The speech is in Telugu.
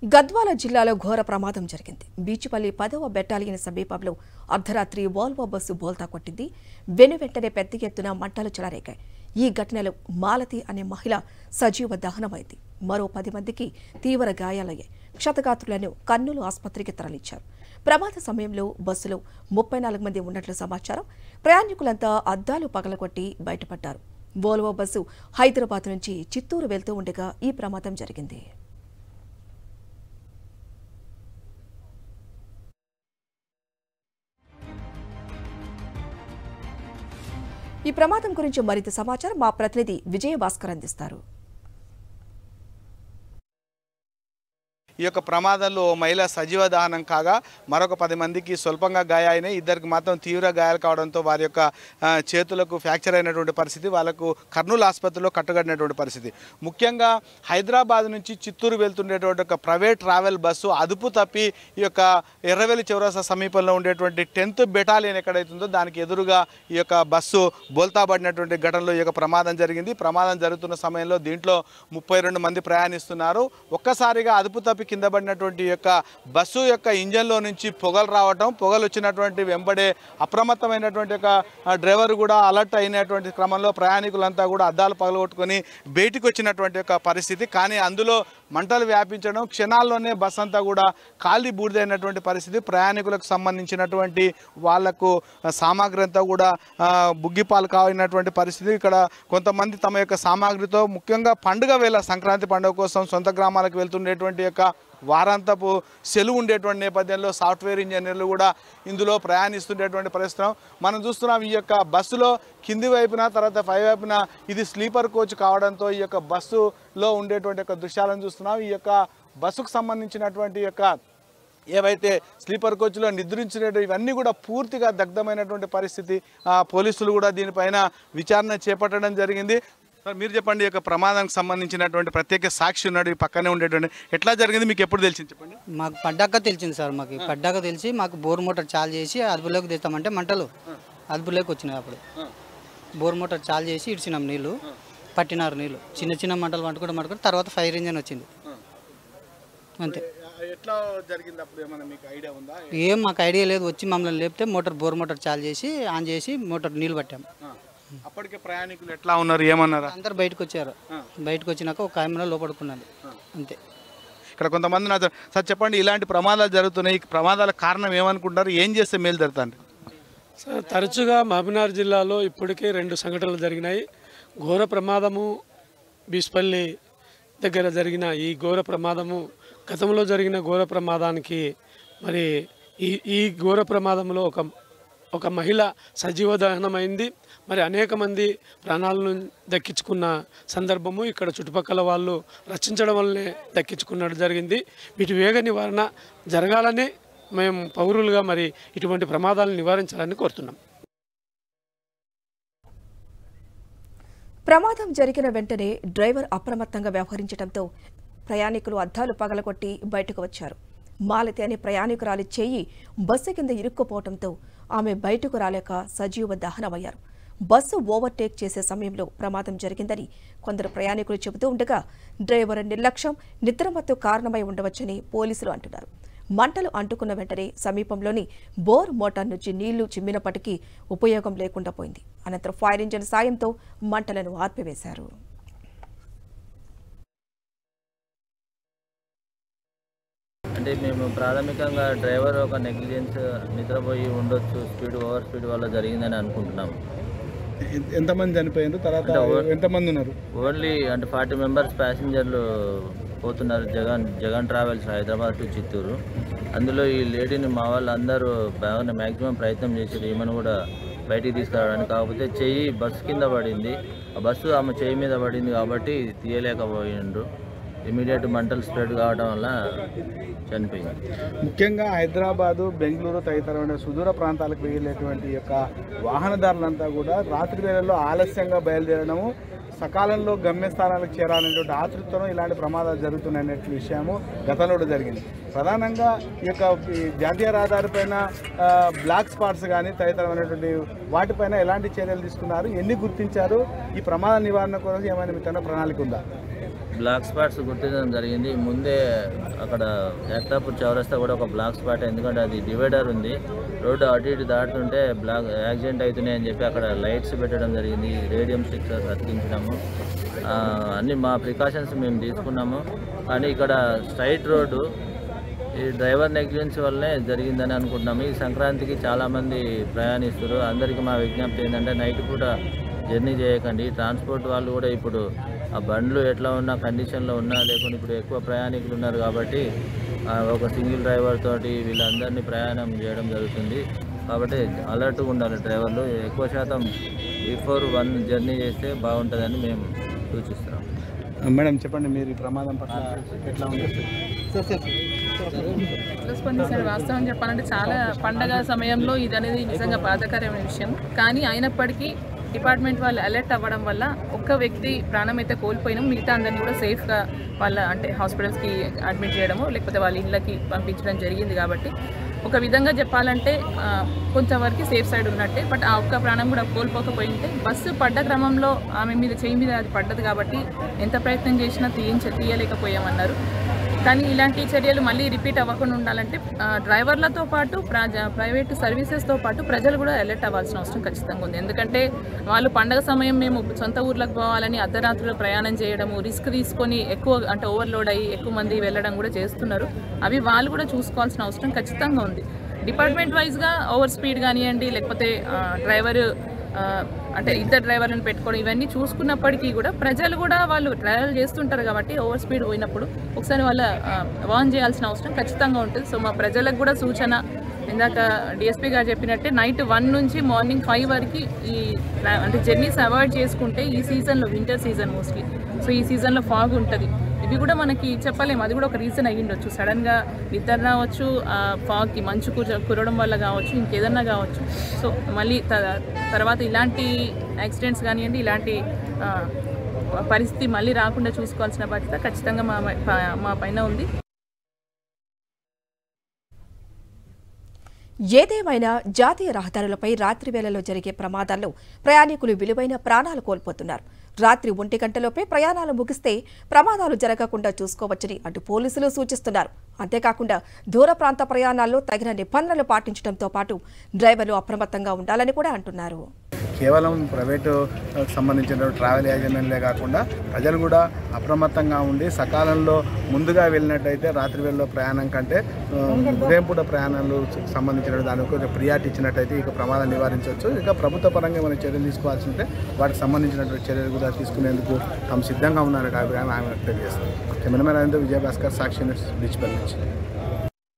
గద్వాల జిల్లాలో ఘోర ప్రమాదం జరిగింది. బీచుపల్లి 10వ బెటాలియన్ సమీపంలో అర్ధరాత్రి వోల్వో బస్సు బోల్తా కొట్టింది. వెనువెంటనే పెద్ద ఎత్తున మంటలు చెలరేగాయి. ఈ ఘటనలో మాలతి అనే మహిళ సజీవ దహనమైంది. మరో 10 మందికి తీవ్ర గాయాలయ్యాయి. క్షతగాత్రులను కర్నూలు ఆసుపత్రికి తరలించారు. ప్రమాద సమయంలో బస్సులో 34 మంది ఉన్నట్లు సమాచారం. ప్రయాణికులంతా అద్దాలు పగలగొట్టి బయటపడ్డారు. వోల్వో బస్సు హైదరాబాద్ నుంచి చిత్తూరు వెళ్తూ ఉండగా ఈ ప్రమాదం జరిగింది. ఈ ప్రమాదం గురించి మరింత సమాచారం మా ప్రతినిధి విజయభాస్కర్ అందిస్తారు. ఈ యొక్క ప్రమాదంలో మహిళ సజీవ దహనం కాగా మరొక 10 మందికి స్వల్పంగా గాయాలైనాయి. ఇద్దరికి మాత్రం తీవ్ర గాయాలు కావడంతో వారి యొక్క చేతులకు ఫ్రాక్చర్ అయినటువంటి పరిస్థితి, వాళ్ళకు కర్నూలు ఆసుపత్రిలో కట్టుగడినటువంటి పరిస్థితి. ముఖ్యంగా హైదరాబాద్ నుంచి చిత్తూరు వెళ్తుండేటువంటి ఒక ప్రైవేట్ ట్రావెల్ బస్సు అదుపు తప్పి ఈ యొక్క ఎర్రవెల్లి చౌరస్తా సమీపంలో ఉండేటువంటి 10th బెటాలియన్ ఎక్కడైతుందో దానికి ఎదురుగా ఈ యొక్క బస్సు బోల్తాబడినటువంటి ఘటనలో ఈ యొక్క ప్రమాదం జరిగింది. ప్రమాదం జరుగుతున్న సమయంలో దీంట్లో 32 మంది ప్రయాణిస్తున్నారు. ఒక్కసారిగా అదుపు తప్పి కింద పడినటువంటి యొక్క బస్సు యొక్క ఇంజన్లో నుంచి పొగలు రావటం, పొగలు వచ్చినటువంటి వెంబడే అప్రమత్తమైనటువంటి యొక్క డ్రైవర్ కూడా అలర్ట్ అయినటువంటి క్రమంలో ప్రయాణికులంతా కూడా అద్దాలు పగలగొట్టుకొని బయటికి వచ్చినటువంటి యొక్క పరిస్థితి. కానీ అందులో మంటలు వ్యాపించడం, క్షణాల్లోనే బస్ అంతా కూడా కాలి బూడిదైనటువంటి పరిస్థితి. ప్రయాణికులకు సంబంధించినటువంటి వాళ్లకు సామాగ్రి అంతా కూడా బుగ్గిపాలు కావినటువంటి పరిస్థితి. ఇక్కడ కొంతమంది తమ యొక్క సామాగ్రితో ముఖ్యంగా పండుగ వేళ సంక్రాంతి పండుగ కోసం సొంత గ్రామాలకు వెళ్తుండేటువంటి యొక్క వారాంతపు సెలవు ఉండేటువంటి నేపథ్యంలో సాఫ్ట్వేర్ ఇంజనీర్లు కూడా ఇందులో ప్రయాణిస్తుండేటువంటి పరిస్థితి మనం చూస్తున్నాం. ఈ యొక్క బస్సులో కింది వైపున తర్వాత పై వైపున ఇది స్లీపర్ కోచ్ కావడంతో ఈ యొక్క బస్సులో ఉండేటువంటి యొక్క దృశ్యాలను చూస్తున్నాం. ఈ యొక్క బస్సుకు సంబంధించినటువంటి యొక్క ఏవైతే స్లీపర్ కోచ్లో నిద్రించినట్టు ఇవన్నీ కూడా పూర్తిగా దగ్ధమైనటువంటి పరిస్థితి. పోలీసులు కూడా దీనిపైన విచారణ చేపట్టడం జరిగింది. సార్, మీరు చెప్పండి, ఈ యొక్క ప్రమాదానికి సంబంధించినటువంటి ప్రత్యేక సాక్షి ఉన్నాడు ఈ పక్కనే ఉండేటువంటి, ఎట్లా జరిగింది, మీకు ఎప్పుడు తెలిసింది చెప్పండి. మాకు పడ్డాక తెలిసింది సార్. మాకు పడ్డాక తెలిసి మాకు బోర్ మోటార్ చాలు చేసి అదుపులోకి తెస్తామంటే మంటలు అదుపులోకి వచ్చినాయి. అప్పుడు బోర్ మోటార్ చాలు చేసి ఇడిచినాం, నీళ్ళు పట్టినారు. నీళ్ళు చిన్న చిన్న మంటలు పట్టుకుంటే తర్వాత ఫైర్ ఇంజన్ వచ్చింది. అంతే. ఎట్లా జరిగింది అప్పుడు ఏమైనా మీకు ఐడియా ఉందా? ఏం మాకు ఐడియా లేదు. వచ్చి మమ్మల్ని లేపితే బోర్ మోటార్ చాలు చేసి ఆన్ చేసి మోటార్ నీళ్ళు పట్టాము. అప్పటికే ప్రయాణికులు ఎట్లా ఉన్నారు, ఏమన్నారు? అందరు బయటకు వచ్చారు. బయటకు వచ్చినాక ఒక ఆమెలో లోపడుకున్నది. అంతే. ఇక్కడ కొంతమంది నా సార్ చెప్పండి, ఇలాంటి ప్రమాదాలు జరుగుతున్నాయి, ఈ ప్రమాదాల కారణం ఏమనుకుంటారు, ఏం చేస్తే మేలు జరుగుతుంది? సార్, తరచుగా మహబూబ్నగర్ జిల్లాలో ఇప్పటికే 2 సంఘటనలు జరిగినాయి. ఘోర ప్రమాదము బీచ్పల్లి దగ్గర జరిగిన ఈ ఘోర ప్రమాదము గతంలో జరిగిన ఘోర ప్రమాదానికి మరి ఈ ఘోర ప్రమాదంలో ఒక మహిళ సజీవ దహనమైంది. మరి అనేక మంది ప్రాణాలను దక్కించుకున్న సందర్భము ఇక్కడ చుట్టుపక్కల వాళ్ళు రక్షించడం వల్లనే దక్కించుకున్నట్టు జరిగింది. వీటి వేగ నివారణ జరగాలని మేము పౌరులుగా మరి ఇటువంటి ప్రమాదాలను నివారించాలని కోరుతున్నాం. ప్రమాదం జరిగిన వెంటనే డ్రైవర్ అప్రమత్తంగా వ్యవహరించడంతో ప్రయాణికులు అద్దాలు పగలగొట్టి బయటకు వచ్చారు. మాలతి అనే ప్రయాణికురాలి చెయ్యి బస్సు కింద ఇరుక్కుపోవడంతో ఆమె బయటకు రాలేక సజీవ దహనమయ్యారు. బస్సు ఓవర్టేక్ చేసే సమయంలో ప్రమాదం జరిగిందని కొందరు ప్రయాణికులు చెబుతూ ఉండగా డ్రైవర్ నిర్లక్ష్యం, నిద్రమత్తు కారణమై ఉండవచ్చని పోలీసులు అంటున్నారు. మంటలు అంటుకున్న వెంటనే సమీపంలోని బోర్ మోటార్ నుంచి నీళ్లు చిమ్మినప్పటికీ ఉపయోగం లేకుండా పోయింది. అనంతరం ఫైర్ ఇంజిన్ సాయంతో మంటలను ఆర్పివేశారు. అంటే మేము ప్రాథమికంగా డ్రైవర్ ఒక నెగ్లిజెన్స్, నిద్రపోయి ఉండొచ్చు, ఓవర్ స్పీడ్ వల్ల జరిగిందని అనుకుంటున్నాము. ఎంతమంది చనిపోయారు, తర్వాత ఎంతమంది ఉన్నారు? ఓన్లీ అంటే 40 మెంబర్స్ ప్యాసింజర్లు పోతున్నారు జగన్ ట్రావెల్స్ హైదరాబాద్ టు చిత్తూరు. అందులో ఈ లేడీని మా వాళ్ళందరూ బాగానే మ్యాక్సిమం ప్రయత్నం చేశారు ఈమెను కూడా బయటికి తీసుకురావడానికి. కాకపోతే చెయ్యి బస్సు కింద పడింది. ఆ బస్సు ఆమె చెయ్యి మీద పడింది కాబట్టి తీయలేకపోయిండ్రు. ఇమీడియట్ మంటలు స్ప్రెడ్ కావడం వల్ల చనిపోయింది. ముఖ్యంగా హైదరాబాదు, బెంగళూరు తదితరమైన సుదూర ప్రాంతాలకు వెళ్ళేటువంటి యొక్క వాహనదారులంతా కూడా రాత్రి వేళల్లో ఆలస్యంగా బయలుదేరడము, సకాలంలో గమ్యస్థానాలకు చేరాలనేటువంటి ఆతృతను ఇలాంటి ప్రమాదాలు జరుగుతున్నాయనే విషయము గతంలో జరిగింది. ప్రధానంగా ఈ యొక్క జాతీయ రహదారిపైన బ్లాక్ స్పాట్స్ కానీ తదితరమైనటువంటి వాటిపైన ఎలాంటి చర్యలు తీసుకున్నారు, ఎన్ని గుర్తించారు, ఈ ప్రమాద నివారణ కోసం ఏమైనా మీ ప్రణాళిక ఉందా? బ్లాక్ స్పాట్స్ గుర్తించడం జరిగింది. ముందే అక్కడ యాక్తాపూర్ చౌరస్తా కూడా ఒక బ్లాక్ స్పాట్, ఎందుకంటే అది డివైడర్ ఉంది, రోడ్డు అటు ఇటు దాటుతుంటే యాక్సిడెంట్ అవుతున్నాయి అని చెప్పి అక్కడ లైట్స్ పెట్టడం జరిగింది, రేడియం స్టిక్కర్స్ అతికించడము, అన్ని మా ప్రికాషన్స్ మేము తీసుకున్నాము. కానీ ఇక్కడ స్ట్రైట్ రోడ్డు ఈ డ్రైవర్ నెగ్లిజెన్స్ వల్లనే జరిగిందని అనుకుంటున్నాము. ఈ సంక్రాంతికి చాలామంది ప్రయాణిస్తారు. అందరికీ మా విజ్ఞప్తి ఏంటంటే నైట్ పూట జర్నీ చేయకండి. ట్రాన్స్పోర్ట్ వాళ్ళు కూడా ఇప్పుడు ఆ బండ్లు ఎట్లా ఉన్న కండిషన్లో ఉన్నా, లేకుంటే ఇప్పుడు ఎక్కువ ప్రయాణికులు ఉన్నారు కాబట్టి ఒక సింగిల్ డ్రైవర్ తోటి వీళ్ళందరినీ ప్రయాణం చేయడం జరుగుతుంది. కాబట్టి అలర్ట్గా ఉండాలి డ్రైవర్లు. ఎక్కువ శాతం బిఫోర్ 1 జర్నీ చేస్తే బాగుంటుందని మేము సూచిస్తున్నాం. మేడం చెప్పండి, మీరు ఈ ప్రమాదం పట్ల ఎట్లా ఉంది? ఎట్లా స్పందిస్తారు? వాస్తవం చెప్పాలంటే చాలా పండగ సమయంలో ఇది అనేది నిజంగా బాధాకరమైన విషయం. కానీ అయినప్పటికీ డిపార్ట్మెంట్ వాళ్ళు అలర్ట్ అవ్వడం వల్ల ఒక్క వ్యక్తి ప్రాణం అయితే కోల్పోయినాం, మిగతా అందరినీ కూడా సేఫ్గా వాళ్ళ అంటే హాస్పిటల్స్కి అడ్మిట్ చేయడము లేకపోతే వాళ్ళ ఇళ్ళకి పంపించడం జరిగింది. కాబట్టి ఒక విధంగా చెప్పాలంటే కొంతవరకు సేఫ్ సైడ్ ఉన్నట్టే. బట్ ఆ ఒక్క ప్రాణం కూడా కోల్పోకపోయింటే బస్సు పడ్డ క్రమంలో ఆమె మీద చేయి మీద అది పడ్డది కాబట్టి ఎంత ప్రయత్నం చేసినా తీయలేకపోయామన్నారు. కానీ ఇలాంటి చర్యలు మళ్ళీ రిపీట్ అవ్వకుండా ఉండాలంటే డ్రైవర్లతో పాటు ప్రైవేట్ సర్వీసెస్తో పాటు ప్రజలు కూడా అలర్ట్ అవ్వాల్సిన అవసరం ఖచ్చితంగా ఉంది. ఎందుకంటే వాళ్ళు పండగ సమయం మేము సొంత ఊర్లకు పోవాలని అర్ధరాత్రులు ప్రయాణం చేయడము, రిస్క్ తీసుకొని ఎక్కువ అంటే ఓవర్లోడ్ అయ్యి ఎక్కువ మంది వెళ్ళడం కూడా చేస్తున్నారు. అవి వాళ్ళు కూడా చూసుకోవాల్సిన అవసరం ఖచ్చితంగా ఉంది. డిపార్ట్మెంట్ వైజ్గా ఓవర్ స్పీడ్ కానివ్వండి, లేకపోతే డ్రైవరు అంటే ఇద్దరు డ్రైవర్లను పెట్టుకోవడం, ఇవన్నీ చూసుకున్నప్పటికీ కూడా ప్రజలు కూడా వాళ్ళు ట్రావెల్ చేస్తుంటారు కాబట్టి ఓవర్ స్పీడ్ పోయినప్పుడు ఒకసారి వాళ్ళ వార్న్ చేయాల్సిన అవసరం ఖచ్చితంగా ఉంటుంది. సో మా ప్రజలకు కూడా సూచన, ఇందాక డిఎస్పీ గారు చెప్పినట్టే నైట్ 1 నుంచి మార్నింగ్ 5 వరకు ఈ అంటే జర్నీస్ అవాయిడ్ చేసుకుంటే ఈ సీజన్లో వింటర్ సీజన్ మోస్ట్లీ, సో ఈ సీజన్లో ఫాగ్ ఉంటుంది. ఇవి కూడా మనకి చెప్పలేము, అది కూడా ఒక రీజన్ అయ్యి ఉండొచ్చు. సడన్గా నిద్ర రావచ్చు, ఫాగ్కి మంచు కురవడం వల్ల కావచ్చు, ఇంకేదన్నా కావచ్చు. సో మళ్ళీ తర్వాత ఇలాంటి యాక్సిడెంట్స్ కానివ్వండి, ఇలాంటి పరిస్థితి మళ్ళీ రాకుండా చూసుకోవాల్సిన బాధ్యత ఖచ్చితంగా మా పైన ఉంది. ఏదేమైనా జాతీయ రహదారులపై రాత్రి వేళలో జరిగే ప్రమాదాల్లో ప్రయాణికులు విలువైన ప్రాణాలు కోల్పోతున్నారు. రాత్రి 1 గంటలోపే ప్రయాణాలు ముగిస్తే ప్రమాదాలు జరగకుండా చూసుకోవచ్చని అటు పోలీసులు సూచిస్తున్నారు. అంతేకాకుండా దూర ప్రాంత ప్రయాణాల్లో తగిన నిబంధనలు పాటించడంతో పాటు డ్రైవర్లు అప్రమత్తంగా ఉండాలని కూడా అంటున్నారు. కేవలం ప్రైవేటు సంబంధించిన ట్రావెల్ ఏజెంట్లే కాకుండా ప్రజలు కూడా అప్రమత్తంగా ఉండి సకాలంలో ముందుగా వెళ్ళినట్టయితే రాత్రి వేళలో ప్రయాణం కంటే ఉదయం పూట ప్రయాణాలు సంబంధించిన దానికి ప్రియారిటీ ఇచ్చినట్టయితే ఇక ప్రమాదం నివారించవచ్చు. ఇక ప్రభుత్వ పరంగా మనం చర్యలు తీసుకోవాల్సి ఉంటే వాటికి సంబంధించినటువంటి చర్యలు కూడా తీసుకునేందుకు తాము సిద్ధంగా ఉన్నారని అభిప్రాయం ఆమె వ్యక్తం చేస్తారు. కెమెరామెన్ విజయభాస్కర్, సాక్షి న్యూస్, బీచ్పల్లి నుంచి.